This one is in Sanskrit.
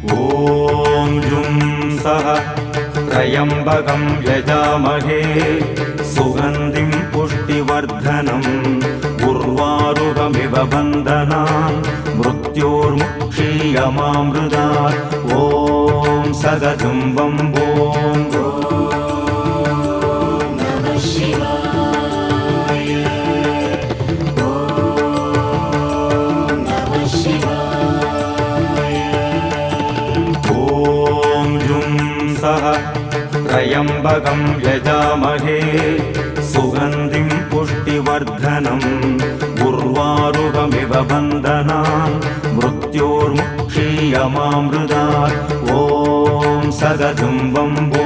ॐ जुं सः त्र्यम्बकं यजामहे सुगन्धिं पुष्टिवर्धनम् उर्वारुकमिव बन्धनान् मृत्योर्मुक्षीयमामृतात् ॐ सदजुं वम्बो त्र्यम्बकं यजामहे सुगन्धिं पुष्टिवर्धनम् उर्वारुकमिव बन्धनान् मृत्योर्मुक्षीयमामृतात् ॐ सदजुं वम्बो